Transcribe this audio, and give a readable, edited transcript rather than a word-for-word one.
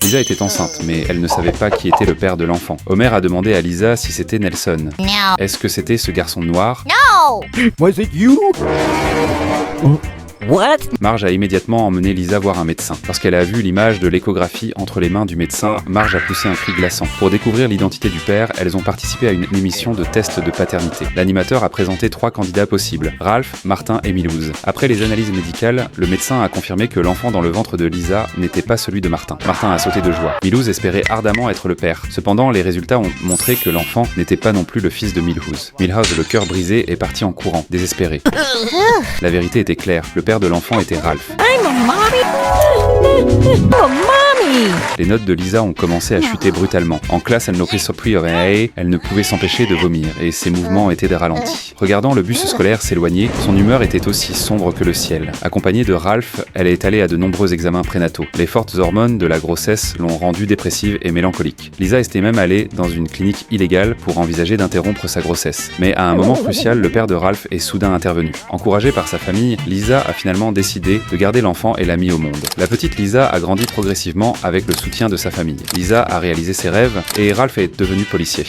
Lisa était enceinte, mais elle ne savait pas qui était le père de l'enfant. Homer a demandé à Lisa si c'était Nelson. No. Est-ce que c'était ce garçon noir? No. Was it you? What? Marge a immédiatement emmené Lisa voir un médecin. Lorsqu'elle a vu l'image de l'échographie entre les mains du médecin, Marge a poussé un cri glaçant. Pour découvrir l'identité du père, elles ont participé à une émission de test de paternité. L'animateur a présenté 3 candidats possibles, Ralph, Martin et Milouz. Après les analyses médicales, le médecin a confirmé que l'enfant dans le ventre de Lisa n'était pas celui de Martin. Martin a sauté de joie. Milouz espérait ardemment être le père. Cependant, les résultats ont montré que l'enfant n'était pas non plus le fils de Milhouse. Milhouse, le cœur brisé, est parti en courant, désespéré. La vérité était claire, le père de l'enfant était Ralph. I'm a mommy. I'm a mommy. Les notes de Lisa ont commencé à chuter brutalement. En classe, elle n'optait surpris elle ne pouvait s'empêcher de vomir, et ses mouvements étaient ralentis. Regardant le bus scolaire s'éloigner, son humeur était aussi sombre que le ciel. Accompagnée de Ralph, elle est allée à de nombreux examens prénataux. Les fortes hormones de la grossesse l'ont rendue dépressive et mélancolique. Lisa était même allée dans une clinique illégale pour envisager d'interrompre sa grossesse. Mais à un moment crucial, le père de Ralph est soudain intervenu. Encouragée par sa famille, Lisa a finalement décidé de garder l'enfant et l'a mis au monde. La petite Lisa a grandi progressivement avec le soutien de sa famille. Lisa a réalisé ses rêves et Ralph est devenu policier.